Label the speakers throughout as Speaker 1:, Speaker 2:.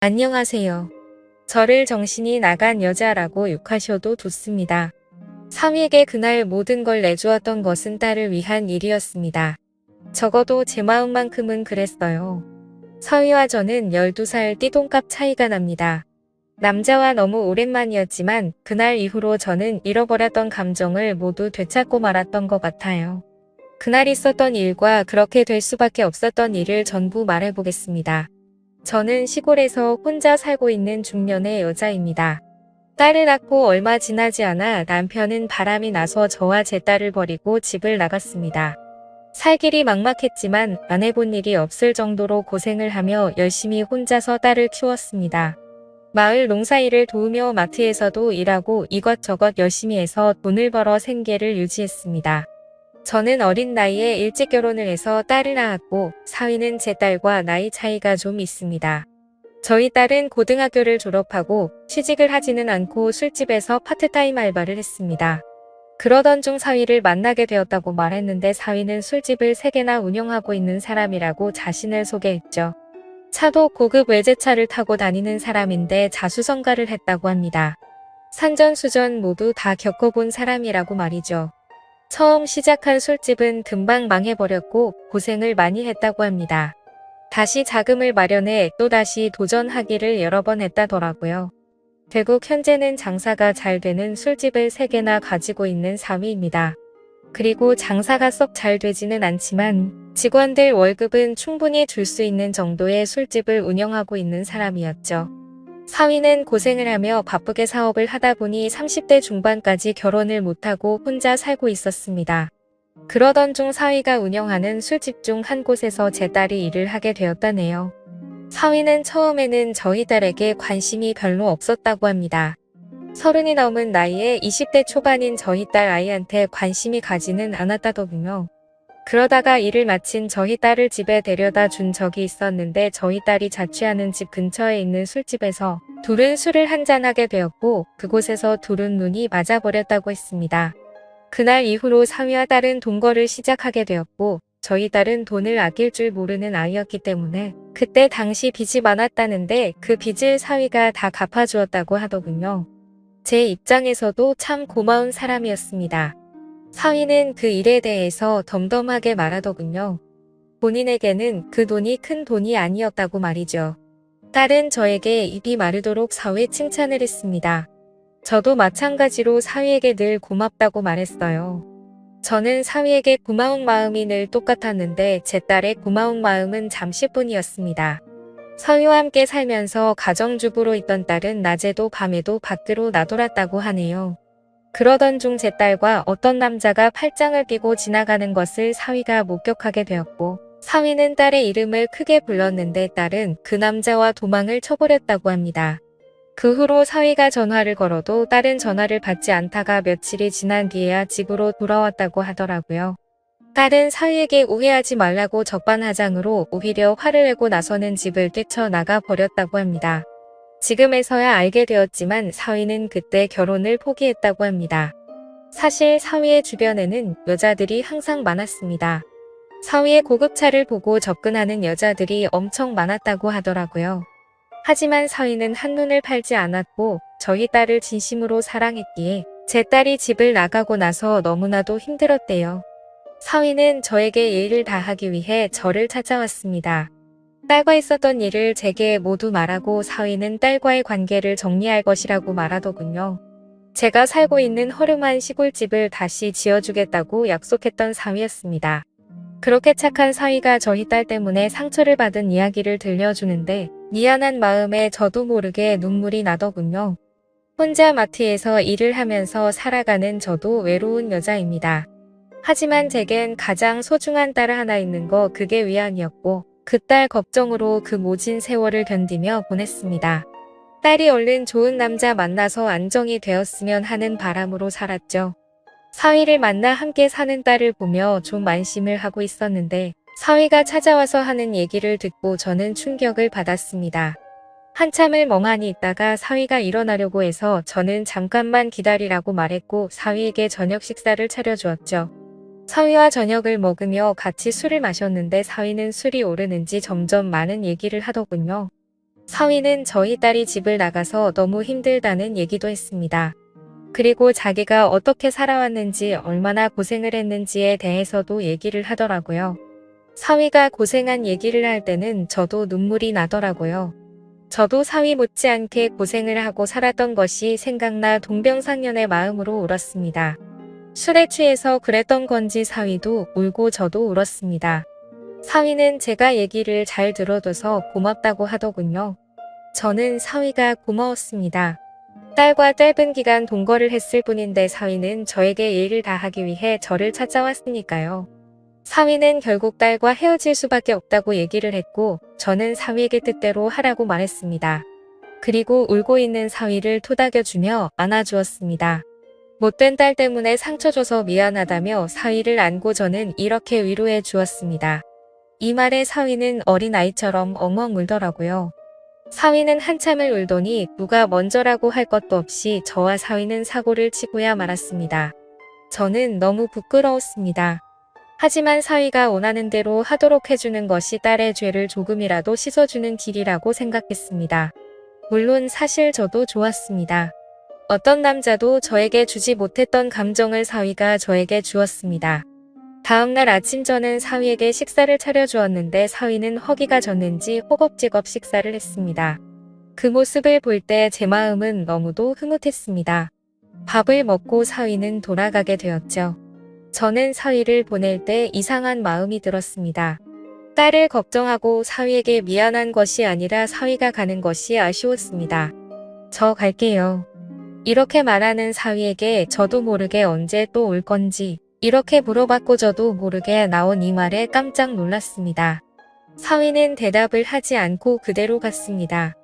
Speaker 1: 안녕하세요. 저를 정신이 나간 여자라고 욕하셔도 좋습니다. 사위에게 그날 모든 걸 내주었던 것은 딸을 위한 일이었습니다. 적어도 제 마음만큼은 그랬어요. 사위와 저는 12살 띠동갑 차이가 납니다. 남자와 너무 오랜만이었지만 그날 이후로 저는 잃어버렸던 감정을 모두 되찾고 말았던 것 같아요. 그날 있었던 일과 그렇게 될 수밖에 없었던 일을 전부 말해보겠습니다. 저는 시골에서 혼자 살고 있는 중년의 여자입니다. 딸을 낳고 얼마 지나지 않아 남편은 바람이 나서 저와 제 딸을 버리고 집을 나갔습니다. 살 길이 막막했지만 안 해본 일이 없을 정도로 고생을 하며 열심히 혼자서 딸을 키웠습니다. 마을 농사일을 도우며 마트에서도 일하고 이것저것 열심히 해서 돈을 벌어 생계를 유지했습니다. 저는 어린 나이에 일찍 결혼을 해서 딸을 낳았고 사위는 제 딸과 나이 차이가 좀 있습니다. 저희 딸은 고등학교를 졸업하고 취직을 하지는 않고 술집에서 파트타임 알바를 했습니다. 그러던 중 사위를 만나게 되었다고 말했는데 사위는 술집을 3개나 운영하고 있는 사람이라고 자신을 소개했죠. 차도 고급 외제차를 타고 다니는 사람인데 자수성가를 했다고 합니다. 산전수전 모두 다 겪어본 사람이라고 말이죠. 처음 시작한 술집은 금방 망해버렸고 고생을 많이 했다고 합니다. 다시 자금을 마련해 또다시 도전하기를 여러 번 했다더라고요. 결국 현재는 장사가 잘 되는 술집을 3개나 가지고 있는 사위입니다. 그리고 장사가 썩 잘 되지는 않지만 직원들 월급은 충분히 줄 수 있는 정도의 술집을 운영하고 있는 사람이었죠. 사위는 고생을 하며 바쁘게 사업을 하다 보니 30대 중반까지 결혼을 못하고 혼자 살고 있었습니다. 그러던 중 사위가 운영하는 술집 중 한 곳에서 제 딸이 일을 하게 되었다네요. 사위는 처음에는 저희 딸에게 관심이 별로 없었다고 합니다. 30이 넘은 나이에 20대 초반인 저희 딸 아이한테 관심이 가지는 않았다더군요. 그러다가 일을 마친 저희 딸을 집에 데려다 준 적이 있었는데 저희 딸이 자취하는 집 근처에 있는 술집에서 둘은 술을 한잔하게 되었고 그곳에서 둘은 눈이 맞아버렸다고 했습니다. 그날 이후로 사위와 딸은 동거를 시작하게 되었고 저희 딸은 돈을 아낄 줄 모르는 아이였기 때문에 그때 당시 빚이 많았다는데 그 빚을 사위가 다 갚아주었다고 하더군요. 제 입장에서도 참 고마운 사람이었습니다. 사위는 그 일에 대해서 덤덤하게 말하더군요. 본인에게는 그 돈이 큰 돈이 아니었다고 말이죠. 딸은 저에게 입이 마르도록 사위 칭찬을 했습니다. 저도 마찬가지로 사위에게 늘 고맙다고 말했어요. 저는 사위에게 고마운 마음이 늘 똑같았는데 제 딸의 고마운 마음은 잠시뿐이었습니다. 사위와 함께 살면서 가정주부로 있던 딸은 낮에도 밤에도 밖으로 나돌았다고 하네요. 그러던 중 제 딸과 어떤 남자가 팔짱을 끼고 지나가는 것을 사위가 목격하게 되었고 사위는 딸의 이름을 크게 불렀는데 딸은 그 남자와 도망을 쳐버렸다고 합니다. 그 후로 사위가 전화를 걸어도 딸은 전화를 받지 않다가 며칠이 지난 뒤에야 집으로 돌아왔다고 하더라고요. 딸은 사위에게 오해하지 말라고 적반하장으로 오히려 화를 내고 나서는 집을 뛰쳐나가 버렸다고 합니다. 지금에서야 알게 되었지만 사위는 그때 결혼을 포기했다고 합니다. 사실 사위의 주변에는 여자들이 항상 많았습니다. 사위의 고급차를 보고 접근하는 여자들이 엄청 많았다고 하더라고요. 하지만 사위는 한눈을 팔지 않았고 저희 딸을 진심으로 사랑했기에 제 딸이 집을 나가고 나서 너무나도 힘들었대요. 사위는 저에게 예의를 다하기 위해 저를 찾아왔습니다. 딸과 있었던 일을 제게 모두 말하고 사위는 딸과의 관계를 정리할 것이라고 말하더군요. 제가 살고 있는 허름한 시골집을 다시 지어주겠다고 약속했던 사위였습니다. 그렇게 착한 사위가 저희 딸 때문에 상처를 받은 이야기를 들려주는데 미안한 마음에 저도 모르게 눈물이 나더군요. 혼자 마트에서 일을 하면서 살아가는 저도 외로운 여자입니다. 하지만 제겐 가장 소중한 딸 하나 있는 거 그게 위안이었고 그 딸 걱정으로 그 모진 세월을 견디며 보냈습니다. 딸이 얼른 좋은 남자 만나서 안정이 되었으면 하는 바람으로 살았죠. 사위를 만나 함께 사는 딸을 보며 좀 안심을 하고 있었는데 사위가 찾아와서 하는 얘기를 듣고 저는 충격을 받았습니다. 한참을 멍하니 있다가 사위가 일어나려고 해서 저는 잠깐만 기다리라고 말했고 사위에게 저녁 식사를 차려주었죠. 사위와 저녁을 먹으며 같이 술을 마셨는데 사위는 술이 오르는지 점점 많은 얘기를 하더군요. 사위는 저희 딸이 집을 나가서 너무 힘들다는 얘기도 했습니다. 그리고 자기가 어떻게 살아왔는지 얼마나 고생을 했는지에 대해서도 얘기를 하더라고요. 사위가 고생한 얘기를 할 때는 저도 눈물이 나더라고요. 저도 사위 못지않게 고생을 하고 살았던 것이 생각나 동병상련의 마음으로 울었습니다. 술에 취해서 그랬던 건지 사위도 울고 저도 울었습니다. 사위는 제가 얘기를 잘 들어줘서 고맙다고 하더군요. 저는 사위가 고마웠습니다. 딸과 짧은 기간 동거를 했을 뿐인데 사위는 저에게 예의를 다하기 위해 저를 찾아왔으니까요. 사위는 결국 딸과 헤어질 수밖에 없다고 얘기를 했고 저는 사위에게 뜻대로 하라고 말했습니다. 그리고 울고 있는 사위를 토닥여주며 안아주었습니다. 못된 딸 때문에 상처 줘서 미안하다며 사위를 안고 저는 이렇게 위로해 주었습니다. 이 말에 사위는 어린아이처럼 엉엉 울더라고요. 사위는 한참을 울더니 누가 먼저라고 할 것도 없이 저와 사위는 사고를 치고야 말았습니다. 저는 너무 부끄러웠습니다. 하지만 사위가 원하는 대로 하도록 해주는 것이 딸의 죄를 조금이라도 씻어주는 길이라고 생각했습니다. 물론 사실 저도 좋았습니다. 어떤 남자도 저에게 주지 못했던 감정을 사위가 저에게 주었습니다. 다음날 아침 저는 사위에게 식사를 차려주었는데 사위는 허기가 졌는지 허겁지겁 식사를 했습니다. 그 모습을 볼 때 제 마음은 너무도 흐뭇했습니다. 밥을 먹고 사위는 돌아가게 되었죠. 저는 사위를 보낼 때 이상한 마음이 들었습니다. 딸을 걱정하고 사위에게 미안한 것이 아니라 사위가 가는 것이 아쉬웠습니다. 저 갈게요. 이렇게 말하는 사위에게 저도 모르게 언제 또 올 건지 이렇게 물어봤고 저도 모르게 나온 이 말에 깜짝 놀랐습니다. 사위는 대답을 하지 않고 그대로 갔습니다.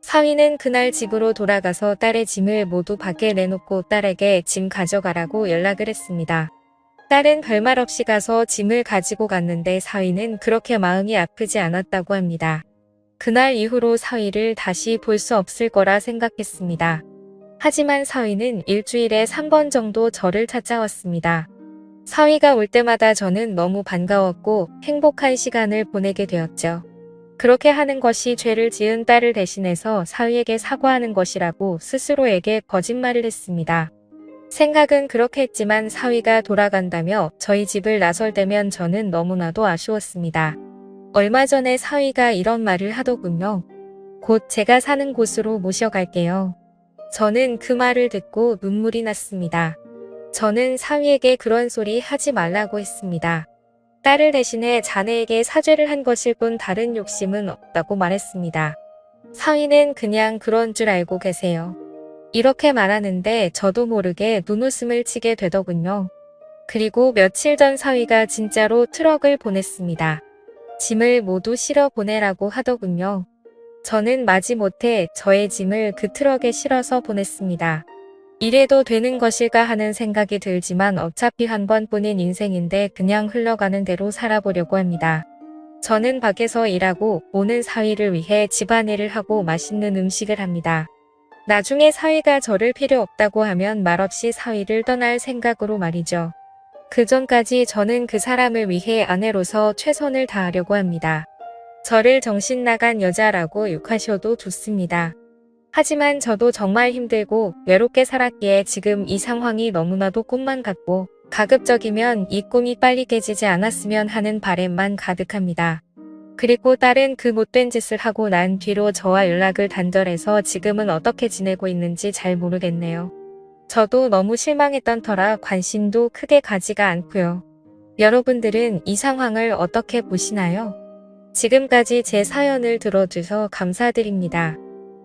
Speaker 1: 사위는 그날 집으로 돌아가서 딸의 짐을 모두 밖에 내놓고 딸에게 짐 가져가라고 연락을 했습니다. 딸은 별말 없이 가서 짐을 가지고 갔는데 사위는 그렇게 마음이 아프지 않았다고 합니다. 그날 이후로 사위를 다시 볼 수 없을 거라 생각했습니다. 하지만 사위는 일주일에 3번 정도 저를 찾아왔습니다. 사위가 올 때마다 저는 너무 반가웠고 행복한 시간을 보내게 되었죠. 그렇게 하는 것이 죄를 지은 딸을 대신해서 사위에게 사과하는 것이라고 스스로에게 거짓말을 했습니다. 생각은 그렇게 했지만 사위가 돌아간다며 저희 집을 나설 때면 저는 너무나도 아쉬웠습니다. 얼마 전에 사위가 이런 말을 하더군요. 곧 제가 사는 곳으로 모셔갈게요. 저는 그 말을 듣고 눈물이 났습니다. 저는 사위에게 그런 소리 하지 말라고 했습니다. 딸을 대신해 자네에게 사죄를 한 것일 뿐 다른 욕심은 없다고 말했습니다. 사위는 그냥 그런 줄 알고 계세요. 이렇게 말하는데 저도 모르게 눈웃음을 치게 되더군요. 그리고 며칠 전 사위가 진짜로 트럭을 보냈습니다. 짐을 모두 실어 보내라고 하더군요. 저는 마지못해 저의 짐을 그 트럭에 실어서 보냈습니다. 이래도 되는 것일까 하는 생각이 들지만 어차피 한 번뿐인 인생인데 그냥 흘러가는 대로 살아보려고 합니다. 저는 밖에서 일하고 오는 사위를 위해 집안일을 하고 맛있는 음식을 합니다. 나중에 사위가 저를 필요 없다고 하면 말없이 사위를 떠날 생각으로 말이죠. 그 전까지 저는 그 사람을 위해 아내로서 최선을 다하려고 합니다. 저를 정신 나간 여자라고 욕하셔도 좋습니다. 하지만 저도 정말 힘들고 외롭게 살았기에 지금 이 상황이 너무나도 꿈만 같고 가급적이면 이 꿈이 빨리 깨지지 않았으면 하는 바램만 가득합니다. 그리고 딸은 그 못된 짓을 하고 난 뒤로 저와 연락을 단절해서 지금은 어떻게 지내고 있는지 잘 모르겠네요. 저도 너무 실망했던 터라 관심도 크게 가지가 않고요. 여러분들은 이 상황을 어떻게 보시나요? 지금까지 제 사연을 들어주셔서 감사드립니다.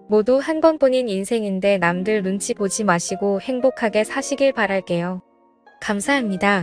Speaker 1: 모두 한 번뿐인 인생인데 남들 눈치 보지 마시고 행복하게 사시길 바랄게요. 감사합니다.